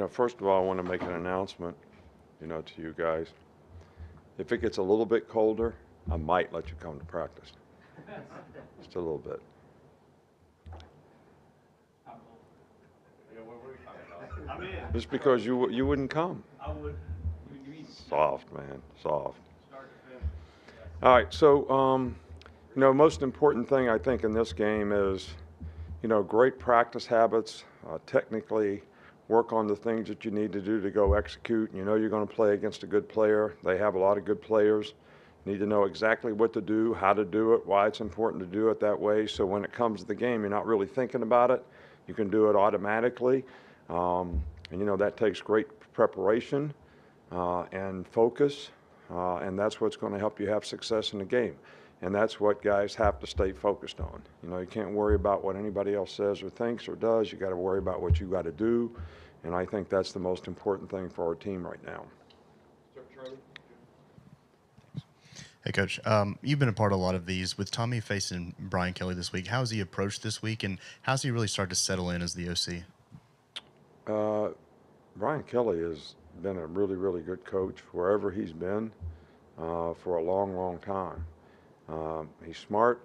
First of all, I want to make an announcement, to you guys. If it gets a little bit colder, I might let you come to practice. Just a little bit. I'm in. Just because you wouldn't come. I would. Soft, man, soft. All right, so, most important thing I think in this game is, great practice habits, technically work on the things that you need to do to go execute. You're going to play against a good player. They have a lot of good players. You need to know exactly what to do, how to do it, why it's important to do it that way. So when it comes to the game, you're not really thinking about it. You can do it automatically. And that takes great preparation and focus. And that's what's going to help you have success in the game. And that's what guys have to stay focused on. You can't worry about what anybody else says or thinks or does. You got to worry about what you got to do. And I think that's the most important thing for our team right now. Hey, Coach. You've been a part of a lot of these. With Tommy facing Brian Kelly this week, how's he approached this week, and how's he really started to settle in as the OC? Brian Kelly has been a really, really good coach wherever he's been for a long, long time. He's smart.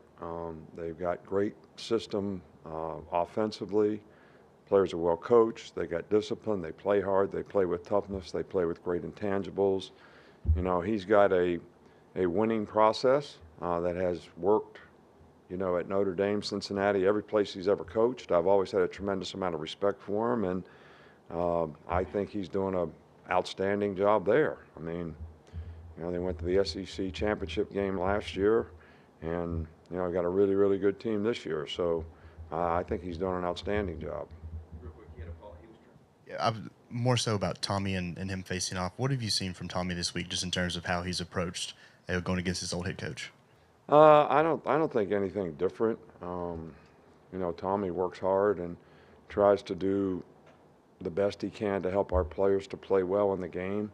They've got great system offensively. Players are well coached. They got discipline. They play hard. They play with toughness. They play with great intangibles. He's got a winning process that has worked, at Notre Dame, Cincinnati, every place he's ever coached. I've always had a tremendous amount of respect for him, and I think he's doing an outstanding job there. I mean, they went to the SEC championship game last year, and got a really, really good team this year. So I think he's doing an outstanding job. Yeah, more so about Tommy and him facing off. What have you seen from Tommy this week, just in terms of how he's approached going against his old head coach? I don't think anything different. Tommy works hard and tries to do the best he can to help our players to play well in the game.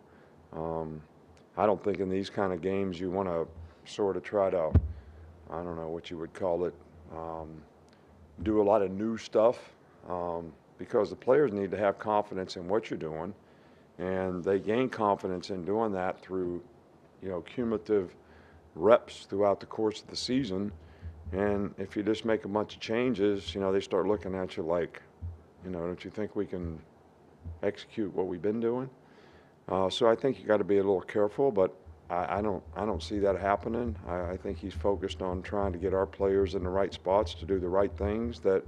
I don't think in these kind of games you want to sort of try to, I don't know what you would call it, do a lot of new stuff because the players need to have confidence in what you're doing, and they gain confidence in doing that through, cumulative reps throughout the course of the season. And if you just make a bunch of changes, they start looking at you like, don't you think we can execute what we've been doing? So I think you got to be a little careful, but I don't see that happening. I think he's focused on trying to get our players in the right spots to do the right things that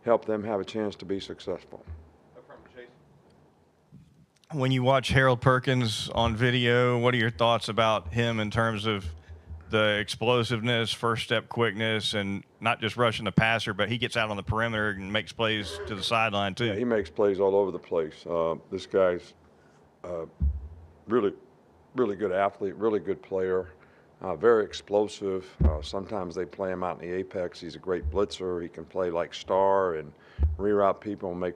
help them have a chance to be successful. When you watch Harold Perkins on video, what are your thoughts about him in terms of the explosiveness, first step quickness, and not just rushing the passer, but he gets out on the perimeter and makes plays to the sideline too? Yeah, he makes plays all over the place. This guy's really, really good athlete, really good player, very explosive. Sometimes they play him out in the apex. He's a great blitzer. He can play like star and reroute people and make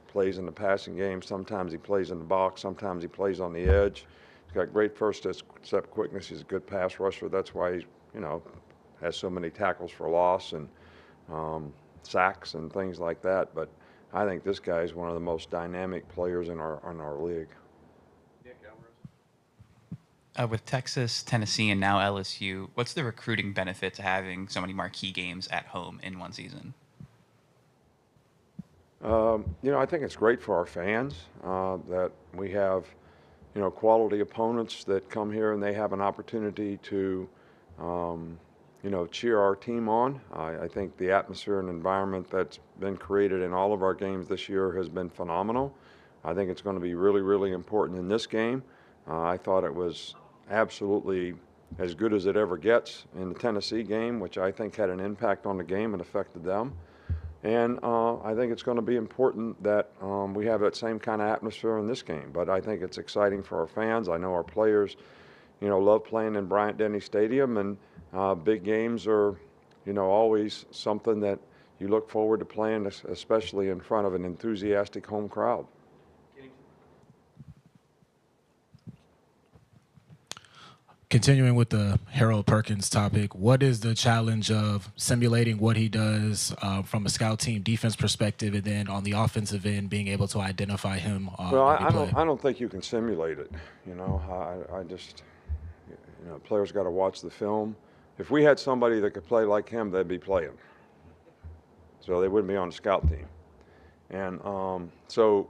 plays in the passing game. Sometimes he plays in the box. Sometimes he plays on the edge. He's got great first step quickness. He's a good pass rusher. That's why he, has so many tackles for loss and sacks and things like that. But I think this guy is one of the most dynamic players in our league. With Texas, Tennessee, and now LSU, what's the recruiting benefit to having so many marquee games at home in one season? I think it's great for our fans that we have, quality opponents that come here and they have an opportunity to, cheer our team on. I think the atmosphere and environment that's been created in all of our games this year has been phenomenal. I think it's going to be really, really important in this game. I thought it was absolutely as good as it ever gets in the Tennessee game, which I think had an impact on the game and affected them. And I think it's going to be important that we have that same kind of atmosphere in this game. But I think it's exciting for our fans. I know our players, love playing in Bryant-Denny Stadium, and big games are, always something that you look forward to playing, especially in front of an enthusiastic home crowd. Continuing with the Harold Perkins topic, what is the challenge of simulating what he does from a scout team defense perspective, and then on the offensive end, being able to identify him Well, every play? I don't think you can simulate it. You know, I just, you know, players got to watch the film. If we had somebody that could play like him, they'd be playing. So they wouldn't be on the scout team. And so,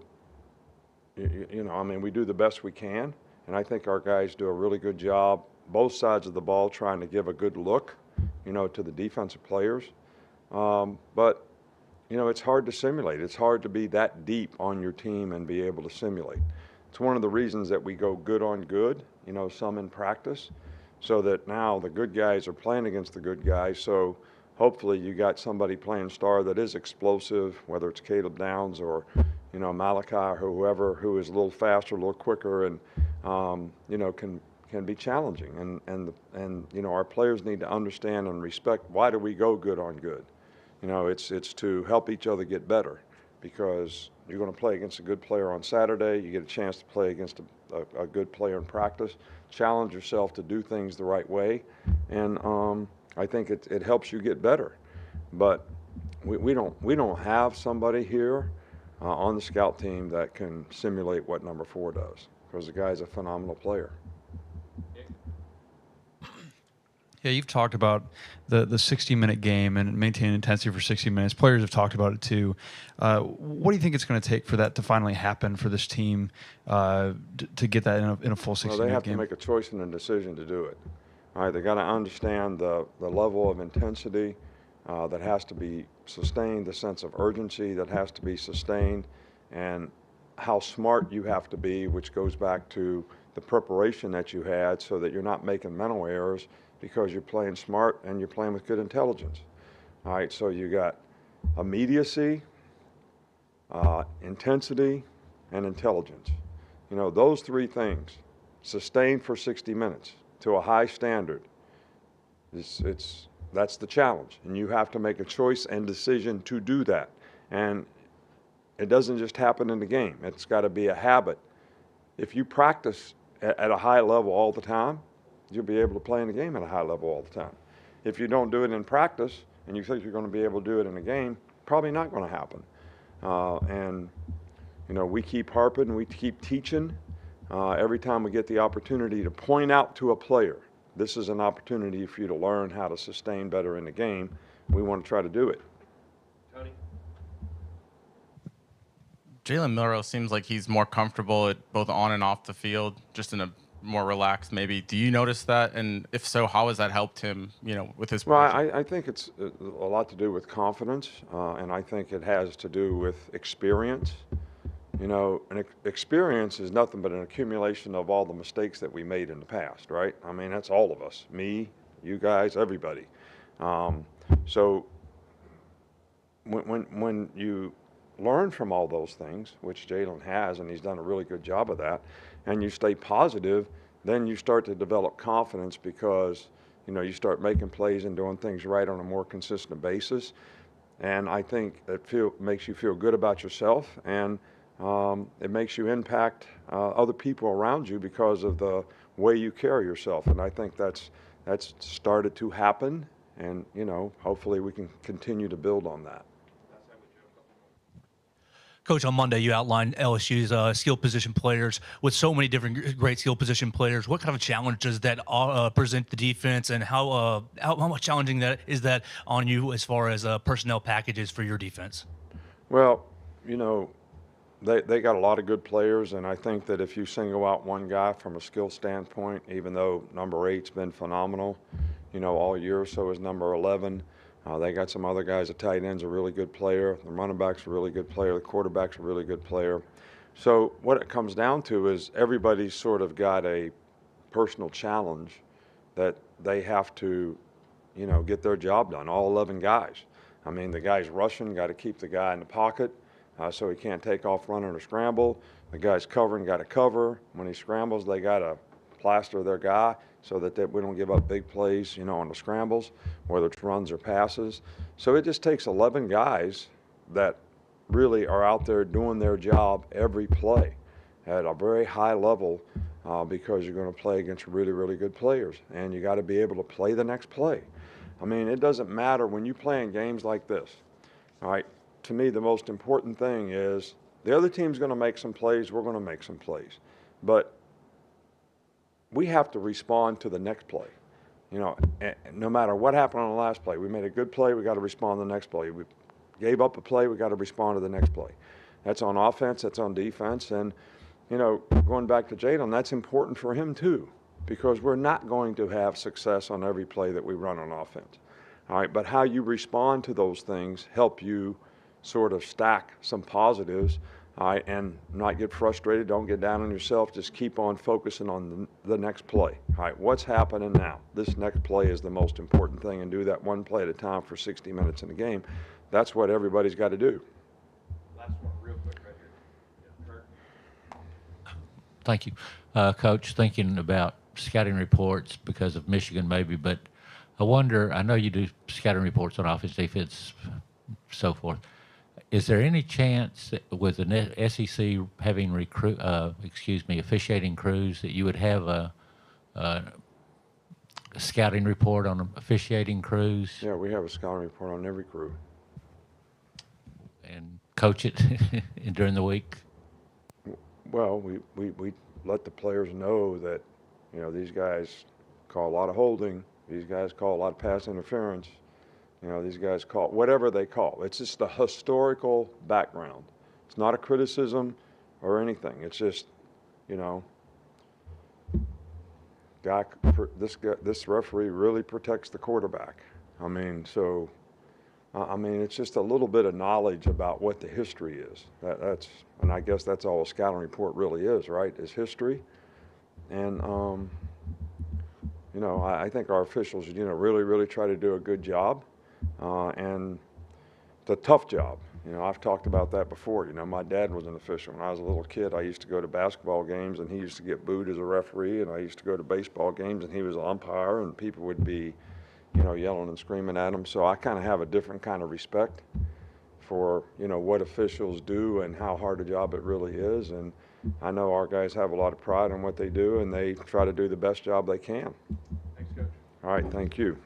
you know, I mean, we do the best we can, and I think our guys do a really good job, both sides of the ball, trying to give a good look, you know, to the defensive players. But, you know, it's hard to simulate. It's hard to be that deep on your team and be able to simulate. It's one of the reasons that we go good on good, you know, some in practice, so that now the good guys are playing against the good guys. So hopefully you got somebody playing star that is explosive, whether it's Caleb Downs or, you know, Malachi or whoever, who is a little faster, a little quicker, and you know, can be challenging. And you know, our players need to understand and respect, why do we go good on good? You know, it's to help each other get better, because you're going to play against a good player on Saturday. You get a chance to play against a good player in practice. Challenge yourself to do things the right way, and I think it helps you get better. But we don't have somebody here on the scout team that can simulate what number 4 does, because the guy's a phenomenal player. Yeah, you've talked about the 60-minute game and maintaining intensity for 60 minutes. Players have talked about it too. What do you think it's going to take for that to finally happen for this team to get that in a full 60-minute game? Well, they have to make a choice and a decision to do it. All right, they got to understand the level of intensity that has to be sustained, the sense of urgency that has to be sustained, and how smart you have to be, which goes back to the preparation that you had, so that you're not making mental errors, because you're playing smart and you're playing with good intelligence. All right, so you got immediacy, intensity, and intelligence. You know, those 3 things, sustained for 60 minutes to a high standard, that's the challenge. And you have to make a choice and decision to do that. And it doesn't just happen in the game. It's got to be a habit. If you practice at a high level all the time, you'll be able to play in the game at a high level all the time. If you don't do it in practice and you think you're going to be able to do it in a game, probably not going to happen. And, you know, we keep harping, we keep teaching. Every time we get the opportunity to point out to a player, this is an opportunity for you to learn how to sustain better in the game, we want to try to do it. Tony? Jalen Milroe seems like he's more comfortable at both on and off the field, just in a more relaxed maybe. Do you notice that? And if so, how has that helped him, you know, with his Well, position? I think it's a lot to do with confidence, and I think it has to do with experience. You know, experience is nothing but an accumulation of all the mistakes that we made in the past, right? I mean, that's all of us, me, you guys, everybody. So when you learn from all those things, which Jalen has, and he's done a really good job of that, and you stay positive, then you start to develop confidence, because, you know, you start making plays and doing things right on a more consistent basis. And I think it makes you feel good about yourself, and it makes you impact other people around you because of the way you carry yourself. And I think that's started to happen, and, you know, hopefully we can continue to build on that. Coach, on Monday you outlined LSU's skill position players. With so many different great skill position players, what kind of challenge does that present the defense, and how much challenging that is that on you as far as personnel packages for your defense? Well, you know, they got a lot of good players, and I think that if you single out one guy from a skill standpoint, even though number 8's been phenomenal, you know, all year, so is number 11. They got some other guys. The tight end's a really good player. The running back's a really good player. The quarterback's a really good player. So what it comes down to is everybody's sort of got a personal challenge that they have to, you know, get their job done, all 11 guys. I mean, the guy's rushing, got to keep the guy in the pocket so he can't take off running or scramble. The guy's covering, got to cover. When he scrambles, they got to plaster their guy so that we don't give up big plays, you know, on the scrambles, whether it's runs or passes. So it just takes 11 guys that really are out there doing their job every play at a very high level, because you're going to play against really, really good players, and you got to be able to play the next play. I mean, it doesn't matter when you play in games like this. All right, to me, the most important thing is the other team's going to make some plays, we're going to make some plays. But we have to respond to the next play. You know, no matter what happened on the last play, we made a good play, we got to respond to the next play. We gave up a play, we got to respond to the next play. That's on offense, that's on defense. And, you know, going back to Jadon, that's important for him too, because we're not going to have success on every play that we run on offense. All right, but how you respond to those things help you sort of stack some positives, all right, and not get frustrated. Don't get down on yourself. Just keep on focusing on the next play. All right, what's happening now? This next play is the most important thing, and do that one play at a time for 60 minutes in the game. That's what everybody's got to do. Last one, real quick, right here. Thank you. Coach, thinking about scouting reports because of Michigan maybe, but I wonder, I know you do scouting reports on offense, defense, so forth. Is there any chance that with the SEC having officiating crews that you would have a scouting report on officiating crews? Yeah, we have a scouting report on every crew. And coach it during the week? Well, we let the players know that, you know, these guys call a lot of holding, these guys call a lot of pass interference, you know, these guys call whatever they call. It's just a historical background. It's not a criticism or anything. It's just, you know, this referee really protects the quarterback. I mean, so, I mean, it's just a little bit of knowledge about what the history is. And I guess that's all a scouting report really is, right? Is history. And, you know, I think our officials, you know, really try to do a good job. And it's a tough job. You know, I've talked about that before. You know, my dad was an official. When I was a little kid, I used to go to basketball games, and he used to get booed as a referee. And I used to go to baseball games, and he was an umpire, and people would be, you know, yelling and screaming at him. So I kind of have a different kind of respect for, you know, what officials do and how hard a job it really is. And I know our guys have a lot of pride in what they do, and they try to do the best job they can. Thanks, Coach. All right, thank you.